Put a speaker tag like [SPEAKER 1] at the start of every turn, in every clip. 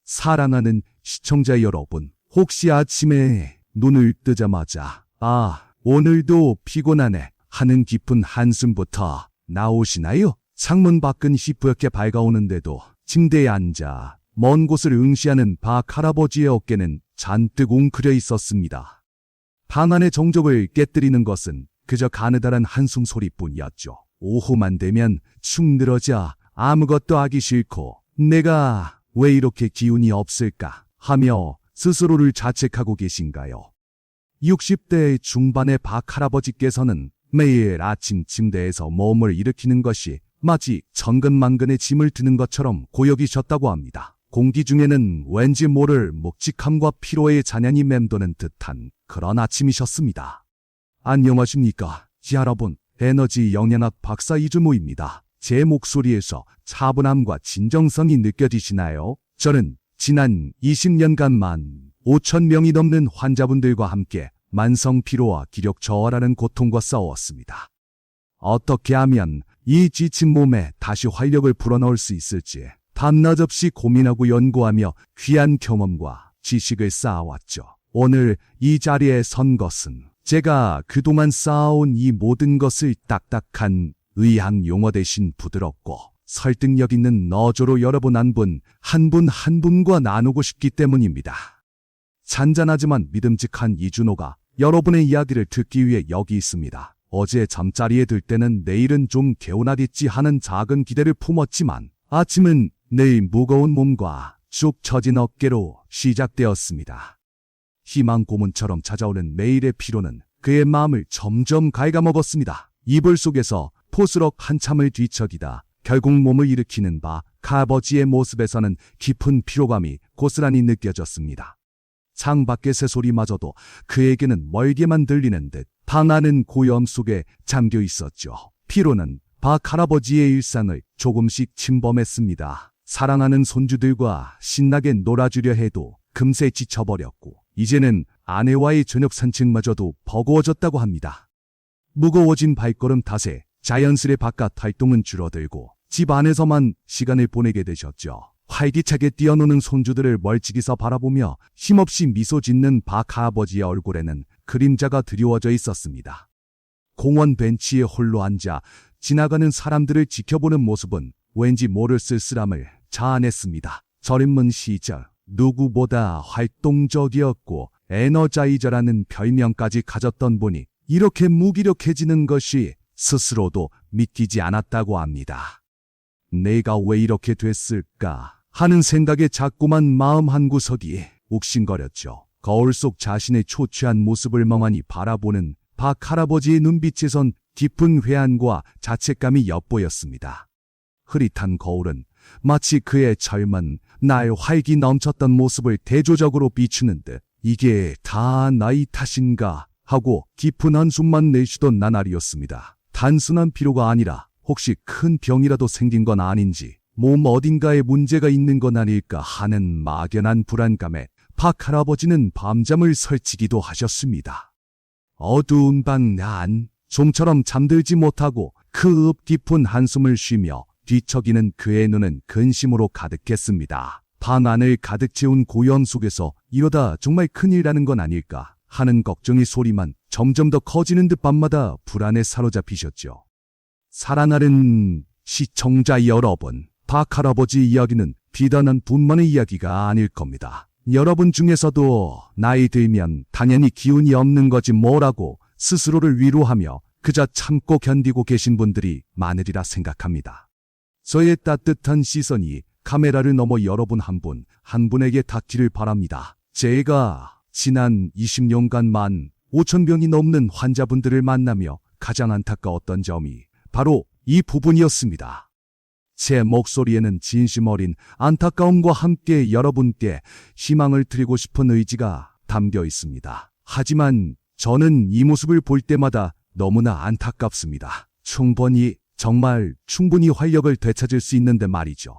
[SPEAKER 1] 사랑하는 시청자 여러분, 혹시 아침에 눈을 뜨자마자 오늘도 피곤하네 하는 깊은 한숨부터 나오시나요? 창문 밖은 희뿌옇게 밝아오는데도 침대에 앉아 먼 곳을 응시하는 박 할아버지의 어깨는 잔뜩 웅크려 있었습니다. 방 안의 정적을 깨뜨리는 것은 그저 가느다란 한숨 소리뿐이었죠. 오후만 되면 축 늘어져 아무것도 하기 싫고 내가 왜 이렇게 기운이 없을까 하며 스스로를 자책하고 계신가요? 60대 중반의 박 할아버지께서는 매일 아침 침대에서 몸을 일으키는 것이 마치 천근만근의 짐을 드는 것처럼 고역이셨다고 합니다. 공기 중에는 왠지 모를 묵직함과 피로의 잔연이 맴도는 듯한 그런 아침이셨습니다. 안녕하십니까, 여러분. 에너지 영양학 박사 이준호입니다. 제 목소리에서 차분함과 진정성이 느껴지시나요? 저는 지난 20년간 5,000명이 넘는 환자분들과 함께 만성 피로와 기력 저하라는 고통과 싸웠습니다. 어떻게 하면 이 지친 몸에 다시 활력을 불어넣을 수 있을지 밤낮 없이 고민하고 연구하며 귀한 경험과 지식을 쌓아왔죠. 오늘 이 자리에 선 것은 제가 그동안 쌓아온 이 모든 것을 딱딱한 의학 용어 대신 부드럽고 설득력 있는 너조로 여러분 한 분 한 분과 나누고 싶기 때문입니다. 잔잔하지만 믿음직한 이준호가 여러분의 이야기를 듣기 위해 여기 있습니다. 어제 잠자리에 들 때는 내일은 좀 개운하겠지 하는 작은 기대를 품었지만 아침은 내일 무거운 몸과 쭉 처진 어깨로 시작되었습니다. 희망 고문처럼 찾아오는 매일의 피로는 그의 마음을 점점 갉아먹었습니다. 이불 속에서 포스럭 한참을 뒤척이다 결국 몸을 일으키는 박 할아버지의 모습에서는 깊은 피로감이 고스란히 느껴졌습니다. 창밖의 새소리마저도 그에게는 멀게만 들리는 듯 방 안은 고요함 속에 잠겨 있었죠. 피로는 박 할아버지의 일상을 조금씩 침범했습니다. 사랑하는 손주들과 신나게 놀아주려 해도 금세 지쳐버렸고 이제는 아내와의 저녁 산책마저도 버거워졌다고 합니다. 무거워진 발걸음 탓에 자연스레 바깥 활동은 줄어들고 집 안에서만 시간을 보내게 되셨죠. 활기차게 뛰어노는 손주들을 멀찍이서 바라보며 힘없이 미소 짓는 박 할아버지의 얼굴에는 그림자가 드리워져 있었습니다. 공원 벤치에 홀로 앉아 지나가는 사람들을 지켜보는 모습은 왠지 모를 쓸쓸함을 자아냈습니다. 젊은 시절 누구보다 활동적이었고 에너자이저라는 별명까지 가졌던 분이 이렇게 무기력해지는 것이 스스로도 믿기지 않았다고 합니다. 내가 왜 이렇게 됐을까 하는 생각에 자꾸만 마음 한구석이 욱신거렸죠. 거울 속 자신의 초췌한 모습을 멍하니 바라보는 박 할아버지의 눈빛에선 깊은 회한과 자책감이 엿보였습니다. 흐릿한 거울은 마치 그의 젊은 날 활기 넘쳤던 모습을 대조적으로 비추는 듯 이게 다 나이 탓인가 하고 깊은 한숨만 내쉬던 나날이었습니다. 단순한 피로가 아니라 혹시 큰 병이라도 생긴 건 아닌지 몸 어딘가에 문제가 있는 건 아닐까 하는 막연한 불안감에 박 할아버지는 밤잠을 설치기도 하셨습니다. 어두운 방 안 좀처럼 잠들지 못하고 그 깊은 한숨을 쉬며 뒤척이는 그의 눈은 근심으로 가득했습니다. 방 안을 가득 채운 고요함 속에서 이러다 정말 큰일 나는 건 아닐까 하는 걱정의 소리만 점점 더 커지는 듯 밤마다 불안에 사로잡히셨죠. 사랑하는 시청자 여러분, 박 할아버지 이야기는 비단한 분만의 이야기가 아닐 겁니다. 여러분 중에서도 나이 들면 당연히 기운이 없는 거지 뭐라고 스스로를 위로하며 그저 참고 견디고 계신 분들이 많으리라 생각합니다. 저의 따뜻한 시선이 카메라를 넘어 여러분 한 분에게 닿기를 바랍니다. 제가 지난 20년간 5,000명이 넘는 환자분들을 만나며 가장 안타까웠던 점이 바로 이 부분이었습니다. 제 목소리에는 진심 어린 안타까움과 함께 여러분께 희망을 드리고 싶은 의지가 담겨 있습니다. 하지만 저는 이 모습을 볼 때마다 너무나 안타깝습니다. 정말 충분히 활력을 되찾을 수 있는데 말이죠.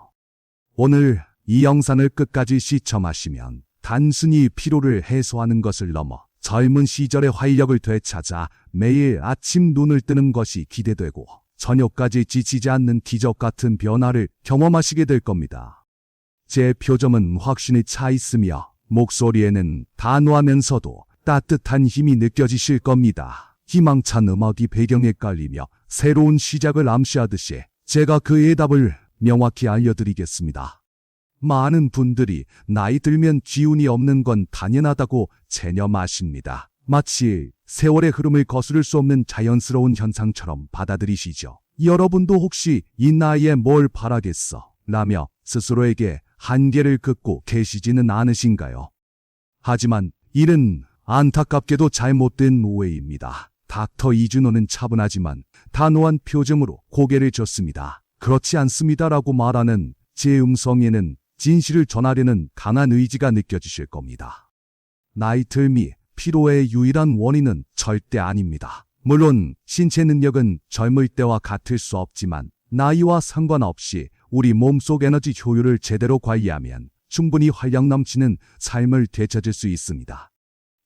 [SPEAKER 1] 오늘 이 영상을 끝까지 시청하시면 단순히 피로를 해소하는 것을 넘어 젊은 시절의 활력을 되찾아 매일 아침 눈을 뜨는 것이 기대되고 저녁까지 지치지 않는 기적 같은 변화를 경험하시게 될 겁니다. 제 표정은 확신에 차 있으며 목소리에는 단호하면서도 따뜻한 힘이 느껴지실 겁니다. 희망찬 음악이 배경에 깔리며 새로운 시작을 암시하듯이 제가 그의 답을 명확히 알려드리겠습니다. 많은 분들이 나이 들면 기운이 없는 건 당연하다고 체념하십니다. 마치 세월의 흐름을 거스를 수 없는 자연스러운 현상처럼 받아들이시죠. 여러분도 혹시 이 나이에 뭘 바라겠어? 라며 스스로에게 한계를 긋고 계시지는 않으신가요? 하지만 이는 안타깝게도 잘못된 오해입니다. 닥터 이준호는 차분하지만 단호한 표정으로 고개를 젓습니다. 그렇지 않습니다라고 말하는 제 음성에는 진실을 전하려는 강한 의지가 느껴지실 겁니다. 나이 들미, 피로의 유일한 원인은 절대 아닙니다. 물론 신체 능력은 젊을 때와 같을 수 없지만 나이와 상관없이 우리 몸속 에너지 효율을 제대로 관리하면 충분히 활력 넘치는 삶을 되찾을 수 있습니다.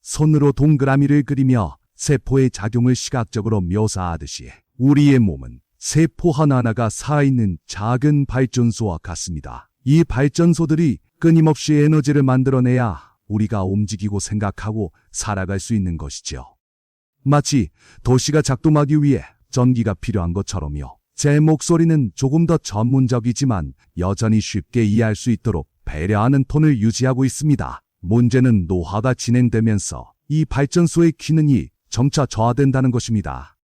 [SPEAKER 1] 손으로 동그라미를 그리며 세포의 작용을 시각적으로 묘사하듯이 우리의 몸은 세포 하나하나가 살아있는 작은 발전소와 같습니다. 이 발전소들이 끊임없이 에너지를 만들어내야 우리가 움직이고 생각하고 살아갈 수 있는 것이죠. 마치 도시가 작동하기 위해 전기가 필요한 것처럼요. 제 목소리는 조금 더 전문적이지만 여전히 쉽게 이해할 수 있도록 배려하는 톤을 유지하고 있습니다. 문제는 노화가 진행되면서 이 발전소의 기능이 점차 저하된다는 것입니다.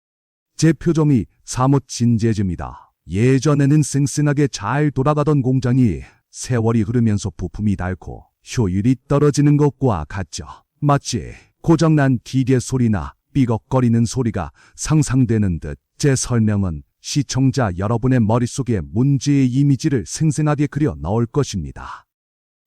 [SPEAKER 1] 제 표정이 사뭇 진지해집니다. 예전에는 쌩쌩하게 잘 돌아가던 공장이 세월이 흐르면서 부품이 닳고 효율이 떨어지는 것과 같죠. 마치 고장난 기계 소리나 삐걱거리는 소리가 상상되는 듯 제 설명은 시청자 여러분의 머릿속에 문제의 이미지를 생생하게 그려 넣을 것입니다.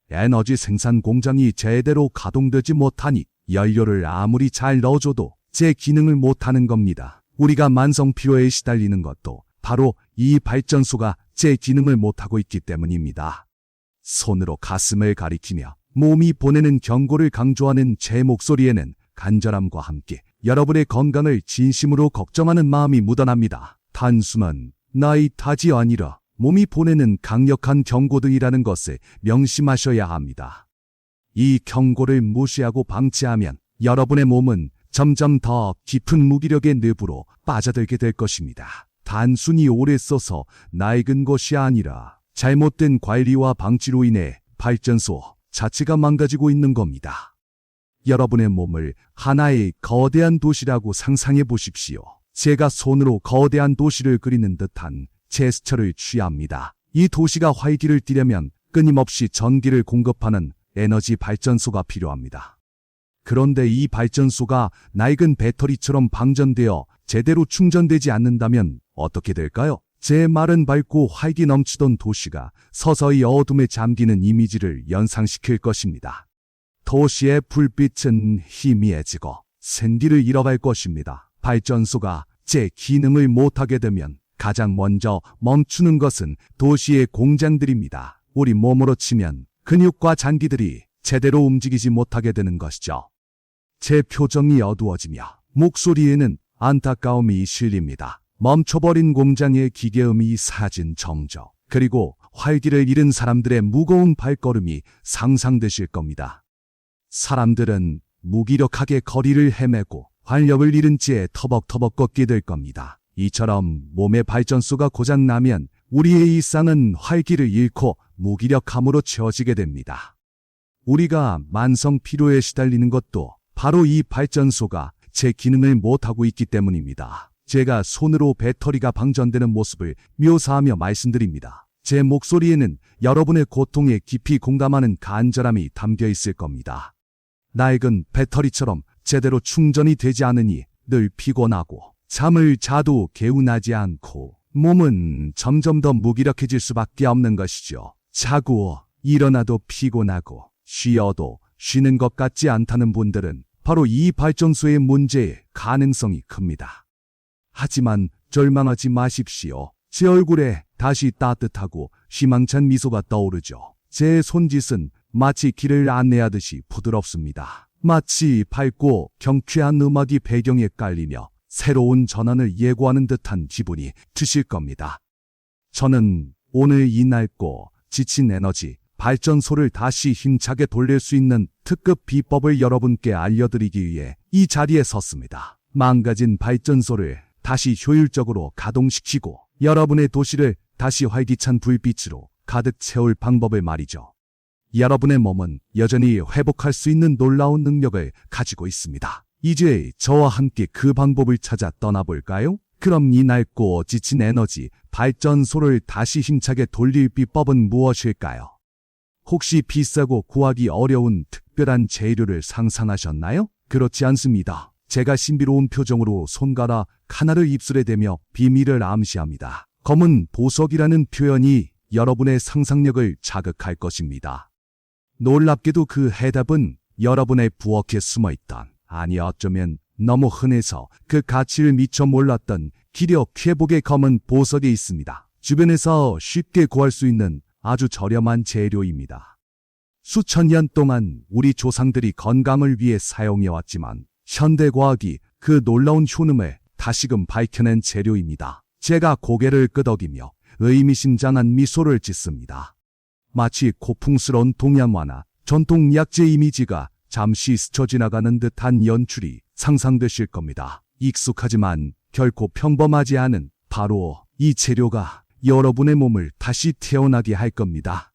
[SPEAKER 1] 에너지 생산 공장이 제대로 가동되지 못하니 연료를 아무리 잘 넣어줘도 제 기능을 못하는 겁니다. 우리가 만성 피로에 시달리는 것도 바로 이 발전소가 제 기능을 못하고 있기 때문입니다. 손으로 가슴을 가리키며 몸이 보내는 경고를 강조하는 제 목소리에는 간절함과 함께 여러분의 건강을 진심으로 걱정하는 마음이 묻어납니다. 단순한 나이 탓이 아니라 몸이 보내는 강력한 경고들이라는 것을 명심하셔야 합니다. 이 경고를 무시하고 방치하면 여러분의 몸은 점점 더 깊은 무기력의 늪으로 빠져들게 될 것입니다. 단순히 오래 써서 낡은 것이 아니라 잘못된 관리와 방치로 인해 발전소 자체가 망가지고 있는 겁니다. 여러분의 몸을 하나의 거대한 도시라고 상상해 보십시오. 제가 손으로 거대한 도시를 그리는 듯한 제스처를 취합니다. 이 도시가 활기를 띠려면 끊임없이 전기를 공급하는 에너지 발전소가 필요합니다. 그런데 이 발전소가 낡은 배터리처럼 방전되어 제대로 충전되지 않는다면 어떻게 될까요? 제 말은 밝고 활기 넘치던 도시가 서서히 어둠에 잠기는 이미지를 연상시킬 것입니다. 도시의 불빛은 희미해지고 생기를 잃어갈 것입니다. 발전소가 제 기능을 못하게 되면 가장 먼저 멈추는 것은 도시의 공장들입니다. 우리 몸으로 치면 근육과 장기들이 제대로 움직이지 못하게 되는 것이죠. 제 표정이 어두워지며 목소리에는 안타까움이 실립니다. 멈춰버린 공장의 기계음이 사진 정적, 그리고 활기를 잃은 사람들의 무거운 발걸음이 상상되실 겁니다. 사람들은 무기력하게 거리를 헤매고 활력을 잃은 채 터벅터벅 걷게 될 겁니다. 이처럼 몸의 발전소가 고장나면 우리의 일상은 활기를 잃고 무기력함으로 채워지게 됩니다. 우리가 만성 피로에 시달리는 것도 바로 이 발전소가 제 기능을 못하고 있기 때문입니다. 제가 손으로 배터리가 방전되는 모습을 묘사하며 말씀드립니다. 제 목소리에는 여러분의 고통에 깊이 공감하는 간절함이 담겨 있을 겁니다. 낡은 배터리처럼 제대로 충전이 되지 않으니 늘 피곤하고 잠을 자도 개운하지 않고 몸은 점점 더 무기력해질 수밖에 없는 것이죠. 자고 일어나도 피곤하고 쉬어도 쉬는 것 같지 않다는 분들은 바로 이 발전소의 문제의 가능성이 큽니다. 하지만 절망하지 마십시오. 제 얼굴에 다시 따뜻하고 희망찬 미소가 떠오르죠. 제 손짓은 마치 길을 안내하듯이 부드럽습니다. 마치 밝고 경쾌한 음악이 배경에 깔리며 새로운 전환을 예고하는 듯한 기분이 드실 겁니다. 저는 오늘 이 낡고 지친 에너지 발전소를 다시 힘차게 돌릴 수 있는 특급 비법을 여러분께 알려드리기 위해 이 자리에 섰습니다. 망가진 발전소를 다시 효율적으로 가동시키고 여러분의 도시를 다시 활기찬 불빛으로 가득 채울 방법을 말이죠. 여러분의 몸은 여전히 회복할 수 있는 놀라운 능력을 가지고 있습니다. 이제 저와 함께 그 방법을 찾아 떠나볼까요? 그럼 이 낡고 지친 에너지 발전소를 다시 힘차게 돌릴 비법은 무엇일까요? 혹시 비싸고 구하기 어려운 특별한 재료를 상상하셨나요? 그렇지 않습니다. 제가 신비로운 표정으로 손가락 하나를 입술에 대며 비밀을 암시합니다. 검은 보석이라는 표현이 여러분의 상상력을 자극할 것입니다. 놀랍게도 그 해답은 여러분의 부엌에 숨어있던, 아니 어쩌면 너무 흔해서 그 가치를 미처 몰랐던 기력 회복의 검은 보석에 있습니다. 주변에서 쉽게 구할 수 있는 아주 저렴한 재료입니다. 수천 년 동안 우리 조상들이 건강을 위해 사용해왔지만 현대과학이 그 놀라운 효능을 다시금 밝혀낸 재료입니다. 제가 고개를 끄덕이며 의미심장한 미소를 짓습니다. 마치 고풍스러운 동양화나 전통 약재 이미지가 잠시 스쳐 지나가는 듯한 연출이 상상되실 겁니다. 익숙하지만 결코 평범하지 않은 바로 이 재료가 여러분의 몸을 다시 태어나게 할 겁니다.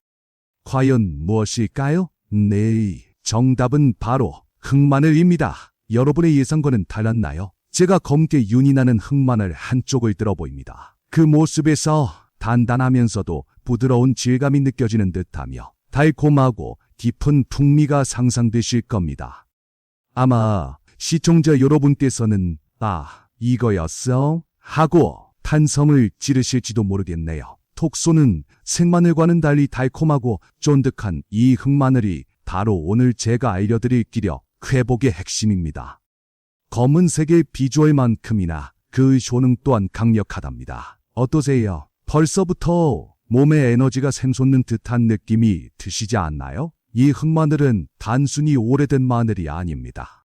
[SPEAKER 1] 과연 무엇일까요? 네, 정답은 바로 흑마늘입니다. 여러분의 예상과는 달랐나요? 제가 검게 윤이 나는 흑마늘 한쪽을 들어 보입니다. 그 모습에서 단단하면서도 부드러운 질감이 느껴지는 듯하며 달콤하고 깊은 풍미가 상상되실 겁니다. 아마 시청자 여러분께서는 이거였어? 하고 탄성을 지르실지도 모르겠네요. 톡 쏘는 생마늘과는 달리 달콤하고 쫀득한 이 흑마늘이 바로 오늘 제가 알려드릴 기력 회복의 핵심입니다. 검은색의 비주얼만큼이나 그 효능 또한 강력하답니다. 어떠세요? 벌써부터 몸에 에너지가 샘솟는 듯한 느낌이 드시지 않나요? 이 흑마늘은 단순히 오래된 마늘이 아닙니다.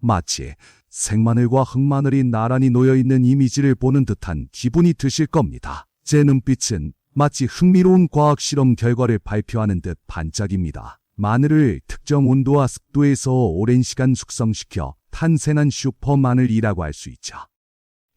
[SPEAKER 1] 마치 생마늘과 흑마늘이 나란히 놓여있는 이미지를 보는 듯한 기분이 드실 겁니다. 제 눈빛은 마치 흥미로운 과학 실험 결과를 발표하는 듯 반짝입니다. 마늘을 특정 온도와 습도에서 오랜 시간 숙성시켜 탄생한 슈퍼 마늘이라고 할 수 있죠.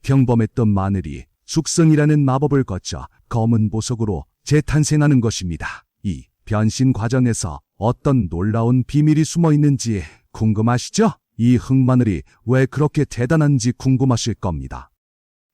[SPEAKER 1] 평범했던 마늘이 숙성이라는 마법을 거쳐 검은 보석으로 재탄생하는 것입니다. 이 변신 과정에서 어떤 놀라운 비밀이 숨어 있는지 궁금하시죠? 이 흑마늘이 왜 그렇게 대단한지 궁금하실 겁니다.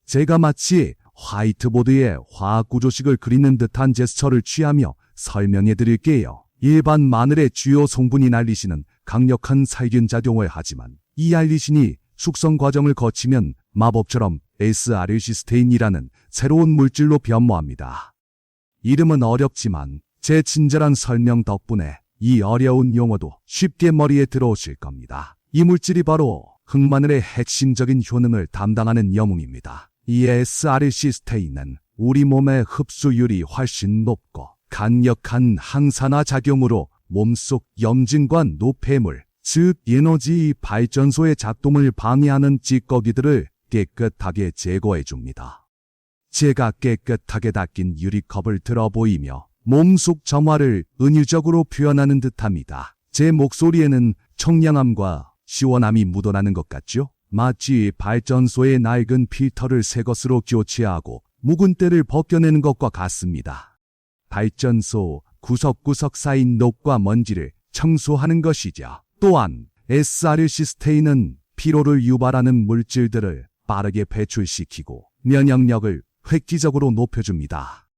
[SPEAKER 1] 제가 마치 화이트보드에 화학구조식을 그리는 듯한 제스처를 취하며 설명해 드릴게요. 일반 마늘의 주요 성분인 알리신은 강력한 살균작용을 하지만 이 알리신이 숙성 과정을 거치면 마법처럼 S아르시스테인이라는 새로운 물질로 변모합니다. 이름은 어렵지만 제 친절한 설명 덕분에 이 어려운 용어도 쉽게 머리에 들어오실 겁니다. 이 물질이 바로 흑마늘의 핵심적인 효능을 담당하는 영웅입니다. 이 S아르시스테인은 우리 몸의 흡수율이 훨씬 높고 강력한 항산화 작용으로 몸속 염증과 노폐물, 즉 에너지 발전소의 작동을 방해하는 찌꺼기들을 깨끗하게 제거해줍니다. 제가 깨끗하게 닦인 유리컵을 들어 보이며 몸속 정화를 은유적으로 표현하는 듯합니다. 제 목소리에는 청량함과 시원함이 묻어나는 것 같죠? 마치 발전소의 낡은 필터를 새 것으로 교체하고 묵은 때를 벗겨내는 것과 같습니다. 발전소 구석구석 쌓인 녹과 먼지를 청소하는 것이죠. 또한 S아르시스테인은 피로를 유발하는 물질들을 빠르게 배출시키고 면역력을 획기적으로 높여줍니다.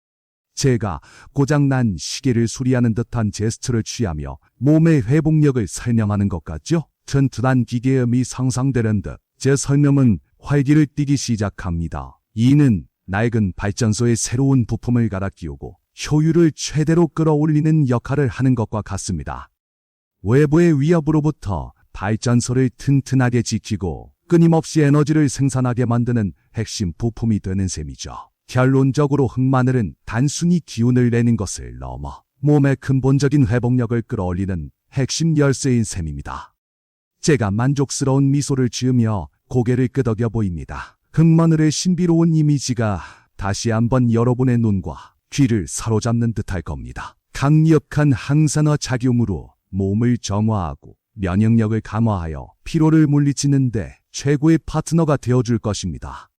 [SPEAKER 1] 제가 고장난 시계를 수리하는 듯한 제스처를 취하며 몸의 회복력을 설명하는 것 같죠? 튼튼한 기계음이 상상되는 듯 제 설명은 활기를 띠기 시작합니다. 이는 낡은 발전소에 새로운 부품을 갈아 끼우고 효율을 최대로 끌어올리는 역할을 하는 것과 같습니다. 외부의 위협으로부터 발전소를 튼튼하게 지키고 끊임없이 에너지를 생산하게 만드는 핵심 부품이 되는 셈이죠. 결론적으로 흑마늘은 단순히 기운을 내는 것을 넘어 몸의 근본적인 회복력을 끌어올리는 핵심 열쇠인 셈입니다. 제가 만족스러운 미소를 지으며 고개를 끄덕여 보입니다. 흑마늘의 신비로운 이미지가 다시 한번 여러분의 눈과 귀를 사로잡는 듯할 겁니다. 강력한 항산화 작용으로 몸을 정화하고 면역력을 강화하여 피로를 물리치는데 최고의 파트너가 되어줄 것입니다.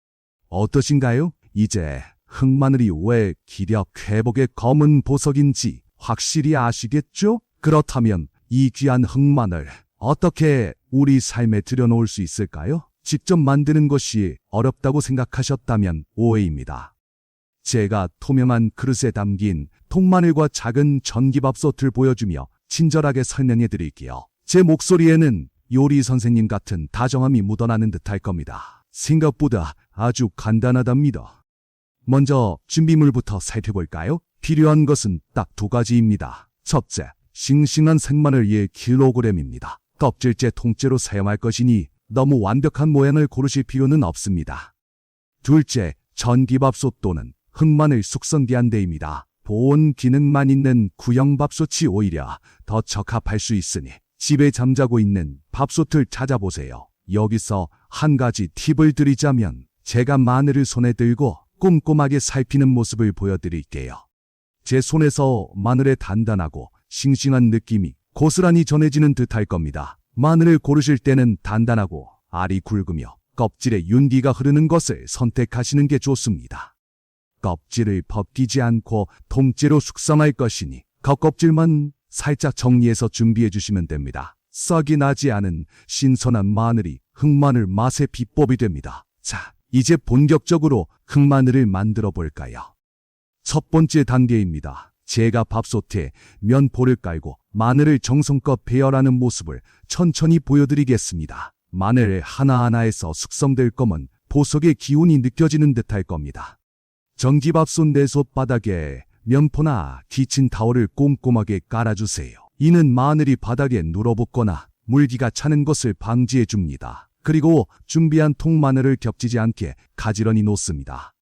[SPEAKER 1] 어떠신가요? 이제 흑마늘이 왜 기력 회복의 검은 보석인지 확실히 아시겠죠? 그렇다면 이 귀한 흑마늘 어떻게 우리 삶에 들여놓을 수 있을까요? 직접 만드는 것이 어렵다고 생각하셨다면 오해입니다. 제가 투명한 그릇에 담긴 통마늘과 작은 전기밥솥을 보여주며 친절하게 설명해 드릴게요. 제 목소리에는 요리 선생님 같은 다정함이 묻어나는 듯할 겁니다. 생각보다 아주 간단하답니다. 먼저 준비물부터 살펴볼까요? 필요한 것은 딱 두 가지입니다. 첫째, 싱싱한 생마늘 1kg입니다. 껍질째 통째로 사용할 것이니 너무 완벽한 모양을 고르실 필요는 없습니다. 둘째, 전기밥솥 또는 흑마늘 숙성기한대입니다. 보온 기능만 있는 구형 밥솥이 오히려 더 적합할 수 있으니 집에 잠자고 있는 밥솥을 찾아보세요. 여기서 한 가지 팁을 드리자면 제가 마늘을 손에 들고 꼼꼼하게 살피는 모습을 보여드릴게요. 제 손에서 마늘의 단단하고 싱싱한 느낌이 고스란히 전해지는 듯할 겁니다. 마늘을 고르실 때는 단단하고 알이 굵으며 껍질에 윤기가 흐르는 것을 선택하시는 게 좋습니다. 껍질을 벗기지 않고 통째로 숙성할 것이니 겉껍질만 살짝 정리해서 준비해 주시면 됩니다. 썩이 나지 않은 신선한 마늘이 흑마늘 맛의 비법이 됩니다. 자, 이제 본격적으로 흑마늘을 만들어 볼까요? 첫 번째 단계입니다. 제가 밥솥에 면포를 깔고 마늘을 정성껏 배열하는 모습을 천천히 보여드리겠습니다. 마늘 하나하나에서 숙성될 검은 보석의 기운이 느껴지는 듯할 겁니다. 전기밥솥 내솥 바닥에 면포나 키친타월을 꼼꼼하게 깔아주세요. 이는 마늘이 바닥에 눌어붙거나 물기가 차는 것을 방지해 줍니다. 그리고 준비한 통마늘을 겹치지 않게 가지런히 놓습니다.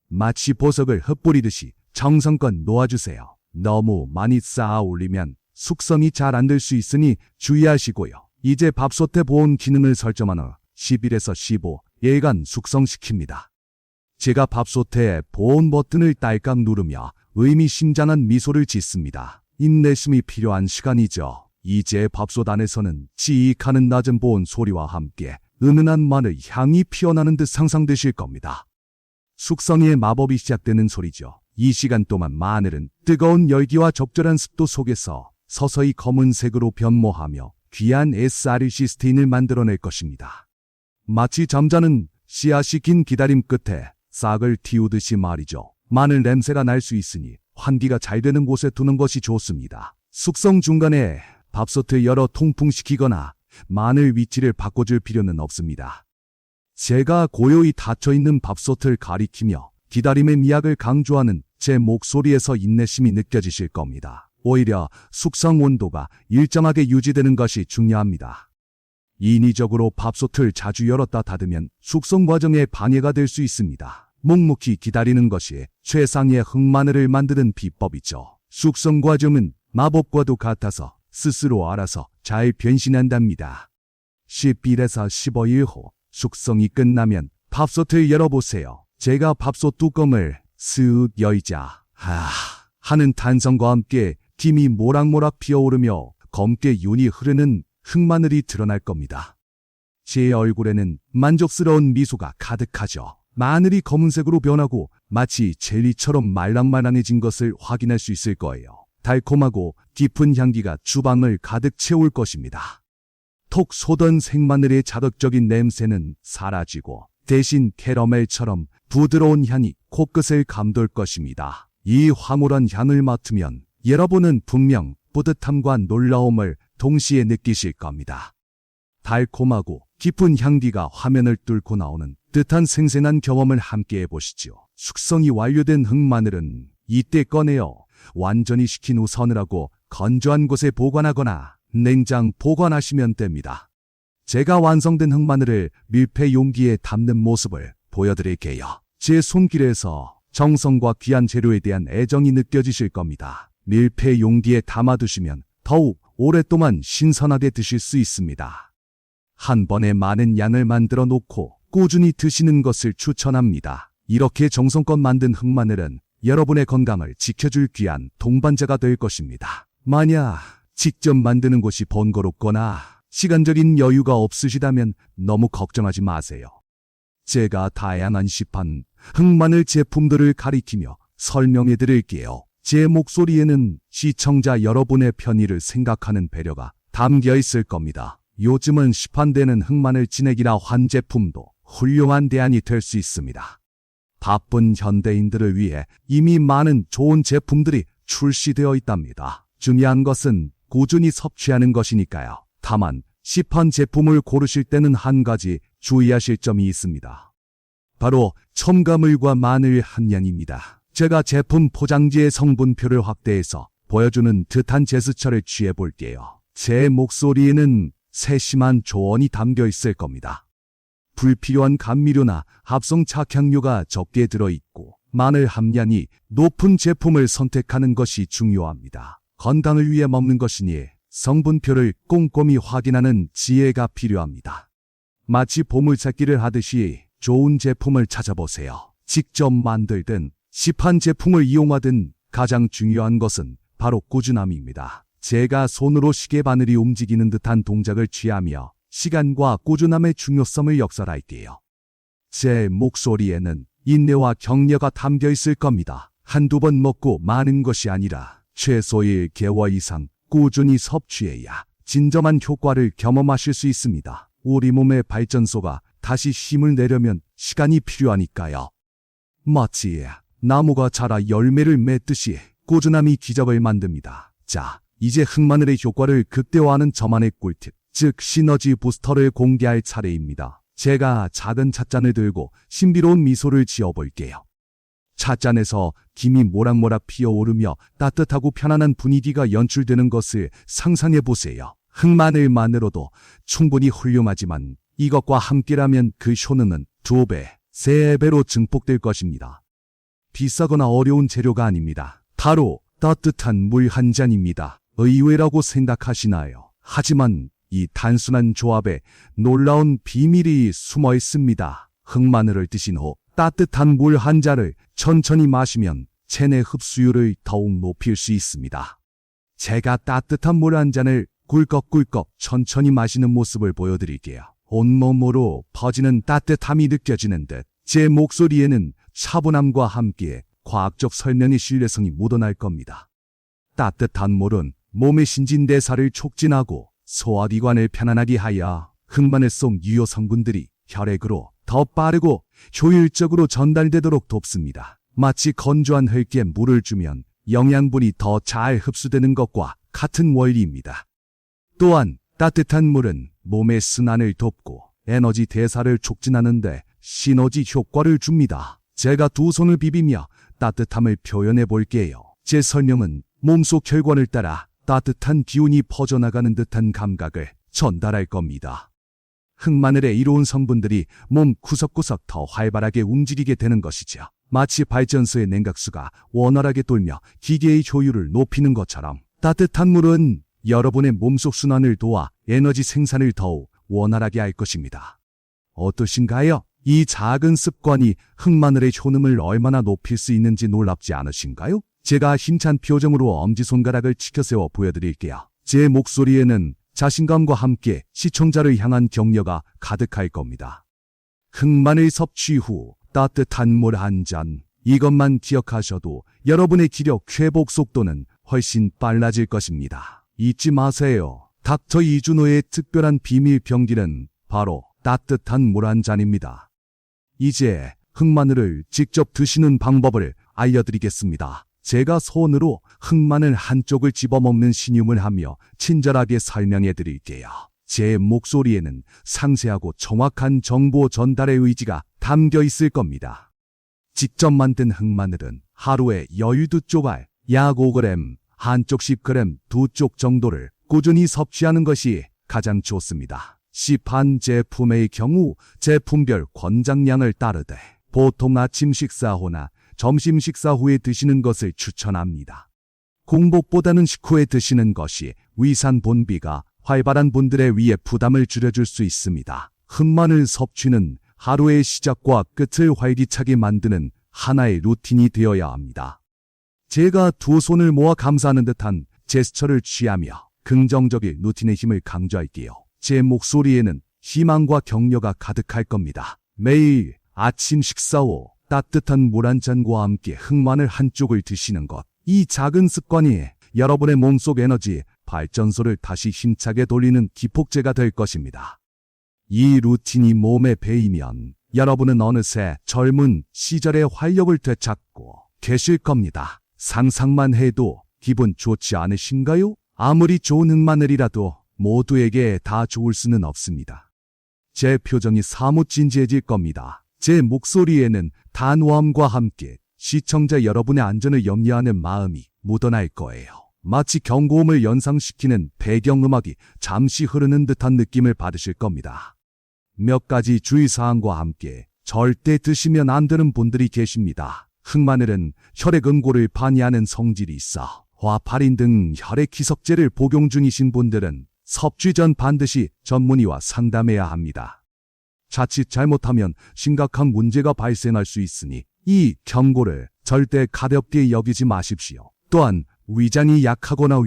[SPEAKER 1] 마치 보석을 흩뿌리듯이 정성껏 놓아주세요. 너무 많이 쌓아 올리면 숙성이 잘 안 될 수 있으니 주의하시고요. 이제 밥솥에 보온 기능을 설정한 후 10일에서 15일간 숙성시킵니다. 제가 밥솥에 보온 버튼을 딸깍 누르며 의미심장한 미소를 짓습니다. 인내심이 필요한 시간이죠. 이제 밥솥 안에서는 지익하는 낮은 보온 소리와 함께 은은한 마늘 향이 피어나는 듯 상상되실 겁니다. 숙성의 마법이 시작되는 소리죠. 이 시간 동안 마늘은 뜨거운 열기와 적절한 습도 속에서 서서히 검은색으로 변모하며 귀한 SRC스테인을 만들어낼 것입니다. 마치 잠자는 씨앗이 긴 기다림 끝에 싹을 틔우듯이 말이죠. 마늘 냄새가 날 수 있으니 환기가 잘 되는 곳에 두는 것이 좋습니다. 숙성 중간에 밥솥을 열어 통풍시키거나 마늘 위치를 바꿔줄 필요는 없습니다. 제가 고요히 닫혀있는 밥솥을 가리키며 기다림의 미학을 강조하는 제 목소리에서 인내심이 느껴지실 겁니다. 오히려 숙성 온도가 일정하게 유지되는 것이 중요합니다. 인위적으로 밥솥을 자주 열었다 닫으면 숙성 과정에 방해가 될 수 있습니다. 묵묵히 기다리는 것이 최상의 흑마늘을 만드는 비법이죠. 숙성 과정은 마법과도 같아서 스스로 알아서 잘 변신한답니다. 10일에서 15일 후 숙성이 끝나면 밥솥을 열어보세요. 제가 밥솥 뚜껑을 쓱 열자 하는 탄성과 함께 김이 모락모락 피어오르며 검게 윤이 흐르는 흑마늘이 드러날 겁니다. 제 얼굴에는 만족스러운 미소가 가득하죠. 마늘이 검은색으로 변하고 마치 젤리처럼 말랑말랑해진 것을 확인할 수 있을 거예요. 달콤하고 깊은 향기가 주방을 가득 채울 것입니다. 톡 솟던 생마늘의 자극적인 냄새는 사라지고 대신 캐러멜처럼 부드러운 향이 코끝을 감돌 것입니다. 이 황홀한 향을 맡으면 여러분은 분명 뿌듯함과 놀라움을 동시에 느끼실 겁니다. 달콤하고 깊은 향기가 화면을 뚫고 나오는 듯한 생생한 경험을 함께 해보시죠. 숙성이 완료된 흑마늘은 이때 꺼내어 완전히 식힌 후 서늘하고 건조한 곳에 보관하거나 냉장 보관하시면 됩니다. 제가 완성된 흑마늘을 밀폐 용기에 담는 모습을 보여드릴게요. 제 손길에서 정성과 귀한 재료에 대한 애정이 느껴지실 겁니다. 밀폐 용기에 담아두시면 더욱 오랫동안 신선하게 드실 수 있습니다. 한 번에 많은 양을 만들어 놓고 꾸준히 드시는 것을 추천합니다. 이렇게 정성껏 만든 흑마늘은 여러분의 건강을 지켜줄 귀한 동반자가 될 것입니다. 만약 직접 만드는 것이 번거롭거나 시간적인 여유가 없으시다면 너무 걱정하지 마세요. 제가 다양한 시판, 흑마늘 제품들을 가리키며 설명해 드릴게요. 제 목소리에는 시청자 여러분의 편의를 생각하는 배려가 담겨 있을 겁니다. 요즘은 시판되는 흑마늘 진액이나 환제품도 훌륭한 대안이 될 수 있습니다. 바쁜 현대인들을 위해 이미 많은 좋은 제품들이 출시되어 있답니다. 중요한 것은 꾸준히 섭취하는 것이니까요. 다만 시판 제품을 고르실 때는 한 가지 주의하실 점이 있습니다. 바로 첨가물과 마늘 함량입니다. 제가 제품 포장지의 성분표를 확대해서 보여주는 듯한 제스처를 취해 볼게요. 제 목소리에는 세심한 조언이 담겨 있을 겁니다. 불필요한 감미료나 합성 착향료가 적게 들어있고 마늘 함량이 높은 제품을 선택하는 것이 중요합니다. 건강을 위해 먹는 것이니 성분표를 꼼꼼히 확인하는 지혜가 필요합니다. 마치 보물찾기를 하듯이 좋은 제품을 찾아보세요. 직접 만들든 시판 제품을 이용하든 가장 중요한 것은 바로 꾸준함입니다. 제가 손으로 시계바늘이 움직이는 듯한 동작을 취하며 시간과 꾸준함의 중요성을 역설할게요. 제 목소리에는 인내와 격려가 담겨 있을 겁니다. 한두 번 먹고 마는 것이 아니라 최소 1개월 이상 꾸준히 섭취해야 진정한 효과를 경험하실 수 있습니다. 우리 몸의 발전소가 다시 힘을 내려면 시간이 필요하니까요. 마치 나무가 자라 열매를 맺듯이 꾸준함이 기적을 만듭니다. 자, 이제 흑마늘의 효과를 극대화하는 저만의 꿀팁, 즉 시너지 부스터를 공개할 차례입니다. 제가 작은 찻잔을 들고 신비로운 미소를 지어볼게요. 찻잔에서 김이 모락모락 피어오르며 따뜻하고 편안한 분위기가 연출되는 것을 상상해보세요. 흑마늘만으로도 충분히 훌륭하지만 이것과 함께라면 그 효능은 2배, 3배로 증폭될 것입니다. 비싸거나 어려운 재료가 아닙니다. 바로 따뜻한 물 한 잔입니다. 의외라고 생각하시나요? 하지만 이 단순한 조합에 놀라운 비밀이 숨어 있습니다. 흑마늘을 드신 후 따뜻한 물 한 잔을 천천히 마시면 체내 흡수율을 더욱 높일 수 있습니다. 제가 따뜻한 물 한 잔을 꿀꺽꿀꺽 천천히 마시는 모습을 보여드릴게요. 온몸으로 퍼지는 따뜻함이 느껴지는 듯 제 목소리에는 차분함과 함께 과학적 설명의 신뢰성이 묻어날 겁니다. 따뜻한 물은 몸의 신진대사를 촉진하고 소화기관을 편안하게 하여 흑마늘 속 유효 성분들이 혈액으로 더 빠르고 효율적으로 전달되도록 돕습니다. 마치 건조한 흙에 물을 주면 영양분이 더 잘 흡수되는 것과 같은 원리입니다. 또한 따뜻한 물은 몸의 순환을 돕고 에너지 대사를 촉진하는데 시너지 효과를 줍니다. 제가 두 손을 비비며 따뜻함을 표현해 볼게요. 제 설명은 몸속 혈관을 따라 따뜻한 기운이 퍼져나가는 듯한 감각을 전달할 겁니다. 흑마늘의 이로운 성분들이 몸 구석구석 더 활발하게 움직이게 되는 것이죠. 마치 발전소의 냉각수가 원활하게 돌며 기계의 효율을 높이는 것처럼 따뜻한 물은 여러분의 몸속 순환을 도와 에너지 생산을 더욱 원활하게 할 것입니다. 어떠신가요? 이 작은 습관이 흑마늘의 효능을 얼마나 높일 수 있는지 놀랍지 않으신가요? 제가 힘찬 표정으로 엄지손가락을 치켜세워 보여드릴게요. 제 목소리에는 자신감과 함께 시청자를 향한 격려가 가득할 겁니다. 흑마늘 섭취 후 따뜻한 물 한 잔, 이것만 기억하셔도 여러분의 기력 회복 속도는 훨씬 빨라질 것입니다. 잊지 마세요. 닥터 이준호의 특별한 비밀 병기는 바로 따뜻한 물 한 잔입니다. 이제 흑마늘을 직접 드시는 방법을 알려드리겠습니다. 제가 손으로 흑마늘 한쪽을 집어먹는 신용을 하며 친절하게 설명해 드릴게요. 제 목소리에는 상세하고 정확한 정보 전달의 의지가 담겨 있을 겁니다. 직접 만든 흑마늘은 하루에 여유 2조각, 약 5g, 한쪽 10g, 2쪽 정도를 꾸준히 섭취하는 것이 가장 좋습니다. 시판 제품의 경우 제품별 권장량을 따르되 보통 아침 식사 후나 점심 식사 후에 드시는 것을 추천합니다. 공복보다는 식후에 드시는 것이 위산 분비가 활발한 분들의 위에 부담을 줄여줄 수 있습니다. 흑마늘 섭취는 하루의 시작과 끝을 활기차게 만드는 하나의 루틴이 되어야 합니다. 제가 두 손을 모아 감사하는 듯한 제스처를 취하며 긍정적인 루틴의 힘을 강조할게요. 제 목소리에는 희망과 격려가 가득할 겁니다. 매일 아침 식사 후 따뜻한 물 한 잔과 함께 흑마늘 한 쪽을 드시는 것. 이 작은 습관이 여러분의 몸속 에너지 발전소를 다시 힘차게 돌리는 기폭제가 될 것입니다. 이 루틴이 몸에 배이면 여러분은 어느새 젊은 시절의 활력을 되찾고 계실 겁니다. 상상만 해도 기분 좋지 않으신가요? 아무리 좋은 흑마늘이라도 모두에게 다 좋을 수는 없습니다. 제 표정이 사뭇 진지해질 겁니다. 제 목소리에는 단호함과 함께 시청자 여러분의 안전을 염려하는 마음이 묻어날 거예요. 마치 경고음을 연상시키는 배경음악이 잠시 흐르는 듯한 느낌을 받으실 겁니다. 몇 가지 주의사항과 함께 절대 드시면 안 되는 분들이 계십니다. 흑마늘은 혈액 응고를 방해하는 성질이 있어 화파린 등 혈액 기석제를 복용 중이신 분들은 섭취 전 반드시 전문의와 상담해야 합니다. 자칫 잘못하면 심각한 문제가 발생할 수 있으니 이 경고를 절대 가볍게 여기지 마십시오. 또한 위장이 약하거나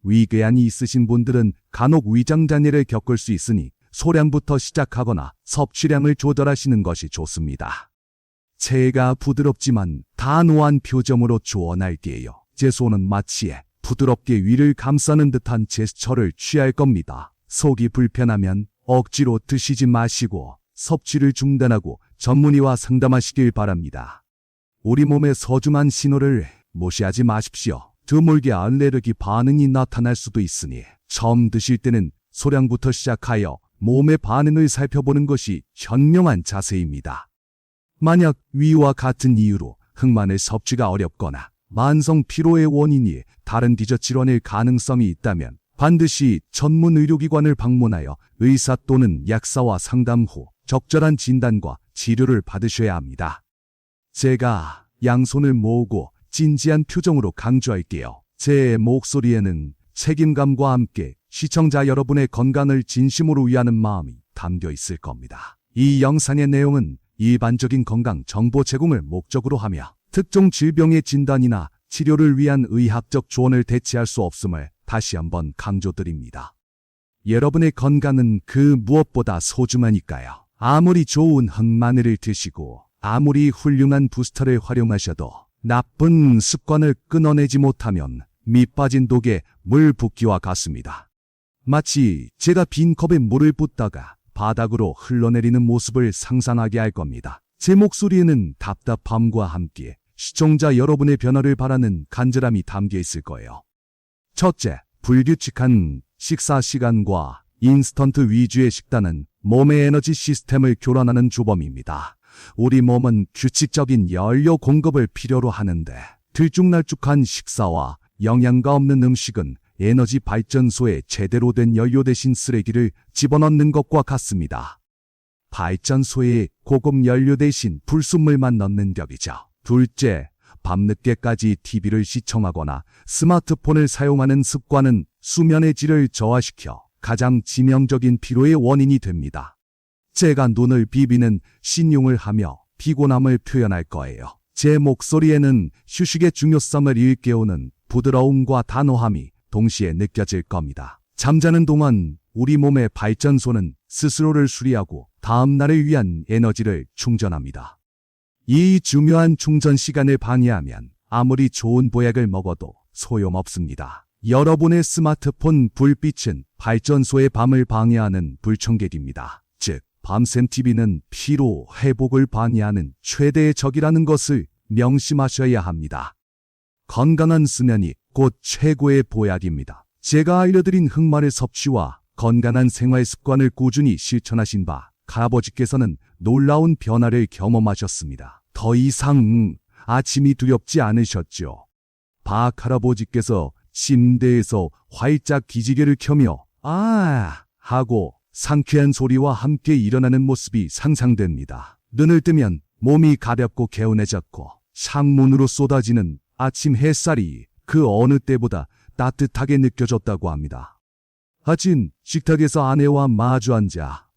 [SPEAKER 1] 위궤양이 있으신 분들은 간혹 위장장애를 겪을 수 있으니 소량부터 시작하거나 섭취량을 조절하시는 것이 좋습니다. 제가 부드럽지만 단호한 표정으로 조언할게요. 제 손은 마치 부드럽게 위를 감싸는 듯한 제스처를 취할 겁니다. 속이 불편하면 억지로 드시지 마시고 섭취를 중단하고 전문의와 상담하시길 바랍니다. 우리 몸의 소중한 신호를 무시하지 마십시오. 드물게 알레르기 반응이 나타날 수도 있으니 처음 드실 때는 소량부터 시작하여 몸의 반응을 살펴보는 것이 현명한 자세입니다. 만약 위와 같은 이유로 흑마늘 섭취가 어렵거나 만성 피로의 원인이 다른 디저트 질환일 가능성이 있다면 반드시 전문 의료기관을 방문하여 의사 또는 약사와 상담 후 적절한 진단과 치료를 받으셔야 합니다. 제가 양손을 모으고 진지한 표정으로 강조할게요. 제 목소리에는 책임감과 함께 시청자 여러분의 건강을 진심으로 위하는 마음이 담겨 있을 겁니다. 이 영상의 내용은 일반적인 건강 정보 제공을 목적으로 하며 특정 질병의 진단이나 치료를 위한 의학적 조언을 대체할 수 없음을 다시 한번 강조드립니다. 여러분의 건강은 그 무엇보다 소중하니까요. 아무리 좋은 흑마늘을 드시고 아무리 훌륭한 부스터를 활용하셔도 나쁜 습관을 끊어내지 못하면 밑빠진 독에 물 붓기와 같습니다. 마치 제가 빈 컵에 물을 붓다가 바닥으로 흘러내리는 모습을 상상하게 할 겁니다. 제 목소리에는 답답함과 함께 시청자 여러분의 변화를 바라는 간절함이 담겨 있을 거예요. 첫째, 불규칙한 식사 시간과 인스턴트 위주의 식단은 몸의 에너지 시스템을 교란하는 주범입니다. 우리 몸은 규칙적인 연료 공급을 필요로 하는데 들쭉날쭉한 식사와 영양가 없는 음식은 에너지 발전소에 제대로 된 연료 대신 쓰레기를 집어넣는 것과 같습니다. 발전소에 고급 연료 대신 불순물만 넣는 격이죠. 둘째, 밤늦게까지 TV를 시청하거나 스마트폰을 사용하는 습관은 수면의 질을 저하시켜 가장 치명적인 피로의 원인이 됩니다. 제가 눈을 비비는 신용을 하며 피곤함을 표현할 거예요. 제 목소리에는 휴식의 중요성을 일깨우는 부드러움과 단호함이 동시에 느껴질 겁니다. 잠자는 동안 우리 몸의 발전소는 스스로를 수리하고 다음 날을 위한 에너지를 충전합니다. 이 중요한 충전 시간을 방해하면 아무리 좋은 보약을 먹어도 소용없습니다. 여러분의 스마트폰 불빛은 발전소의 밤을 방해하는 불청객입니다. 즉, 밤샘 TV는 피로 회복을 방해하는 최대의 적이라는 것을 명심하셔야 합니다. 건강한 수면이 곧 최고의 보약입니다. 제가 알려드린 흑마늘 섭취와 건강한 생활 습관을 꾸준히 실천하신 바 할아버지께서는 놀라운 변화를 경험하셨습니다. 더 이상 아침이 두렵지 않으셨죠. 박 할아버지께서 침대에서 활짝 기지개를 켜며 하고 상쾌한 소리와 함께 일어나는 모습이 상상됩니다. 눈을 뜨면 몸이 가볍고 개운해졌고 창문으로 쏟아지는 아침 햇살이 그 어느 때보다 따뜻하게 느껴졌다고 합니다. 아침 식탁에서 아내와 마주 앉아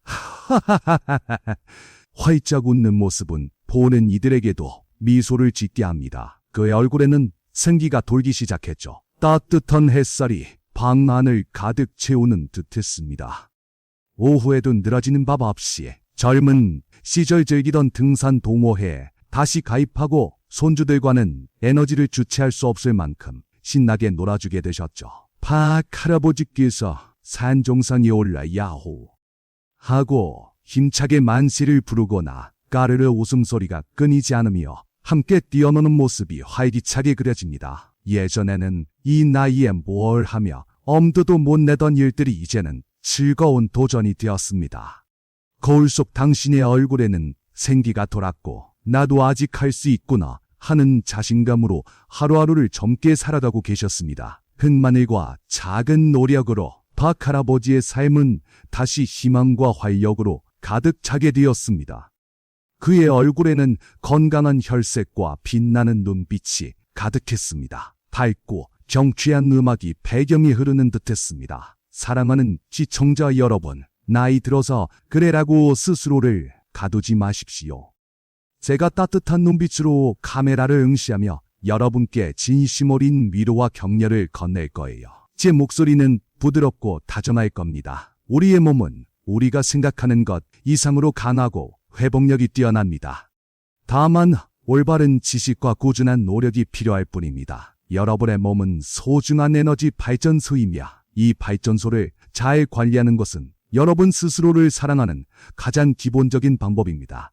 [SPEAKER 1] 활짝 웃는 모습은 보는 이들에게도 미소를 짓게 합니다. 그의 얼굴에는 생기가 돌기 시작했죠. 따뜻한 햇살이 방 안을 가득 채우는 듯했습니다. 오후에도 늘어지는 밥 없이 젊은 시절 즐기던 등산 동호회에 다시 가입하고 손주들과는 에너지를 주체할 수 없을 만큼 신나게 놀아주게 되셨죠. 박 할아버지께서 산정상에 올라 야호 하고 힘차게 만시를 부르거나 까르르 웃음소리가 끊이지 않으며 함께 뛰어노는 모습이 활기차게 그려집니다. 예전에는 이 나이에 뭘 하며 엄두도 못 내던 일들이 이제는 즐거운 도전이 되었습니다. 거울 속 당신의 얼굴에는 생기가 돌았고 나도 아직 할 수 있구나 하는 자신감으로 하루하루를 젊게 살아가고 계셨습니다. 흙마늘과 작은 노력으로 박 할아버지의 삶은 다시 희망과 활력으로 가득 차게 되었습니다. 그의 얼굴에는 건강한 혈색과 빛나는 눈빛이 가득했습니다. 밝고 경쾌한 음악이 배경에 흐르는 듯했습니다. 사랑하는 시청자 여러분, 나이 들어서 그래라고 스스로를 가두지 마십시오. 제가 따뜻한 눈빛으로 카메라를 응시하며 여러분께 진심 어린 위로와 격려를 건넬 거예요. 제 목소리는 부드럽고 다정할 겁니다. 우리의 몸은 우리가 생각하는 것 이상으로 강하고 회복력이 뛰어납니다. 다만 올바른 지식과 꾸준한 노력이 필요할 뿐입니다. 여러분의 몸은 소중한 에너지 발전소이며 이 발전소를 잘 관리하는 것은 여러분 스스로를 사랑하는 가장 기본적인 방법입니다.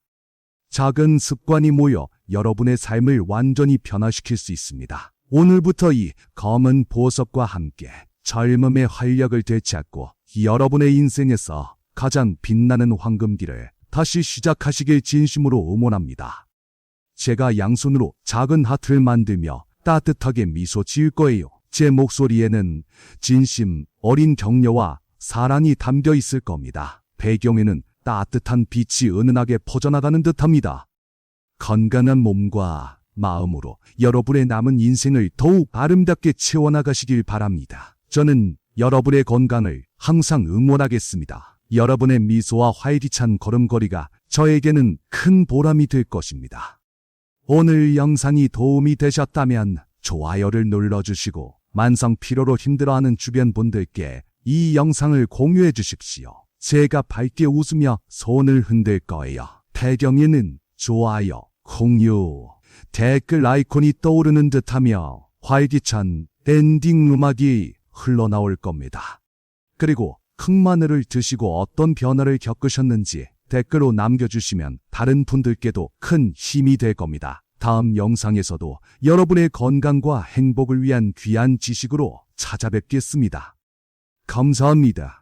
[SPEAKER 1] 작은 습관이 모여 여러분의 삶을 완전히 변화시킬 수 있습니다. 오늘부터 이 검은 보석과 함께 젊음의 활력을 되찾고 여러분의 인생에서 가장 빛나는 황금기를 다시 시작하시길 진심으로 응원합니다. 제가 양손으로 작은 하트를 만들며 따뜻하게 미소 지을 거예요. 제 목소리에는 진심 어린 격려와 사랑이 담겨 있을 겁니다. 배경에는 따뜻한 빛이 은은하게 퍼져나가는 듯합니다. 건강한 몸과 마음으로 여러분의 남은 인생을 더욱 아름답게 채워나가시길 바랍니다. 저는 여러분의 건강을 항상 응원하겠습니다. 여러분의 미소와 활기찬 걸음걸이가 저에게는 큰 보람이 될 것입니다. 오늘 영상이 도움이 되셨다면 좋아요를 눌러주시고 만성 피로로 힘들어하는 주변 분들께 이 영상을 공유해 주십시오. 제가 밝게 웃으며 손을 흔들 거예요. 배경에는 좋아요, 공유, 댓글 아이콘이 떠오르는 듯하며 활기찬 엔딩 음악이 흘러나올 겁니다. 그리고 흑마늘을 드시고 어떤 변화를 겪으셨는지 댓글로 남겨주시면 다른 분들께도 큰 힘이 될 겁니다. 다음 영상에서도 여러분의 건강과 행복을 위한 귀한 지식으로 찾아뵙겠습니다. 감사합니다.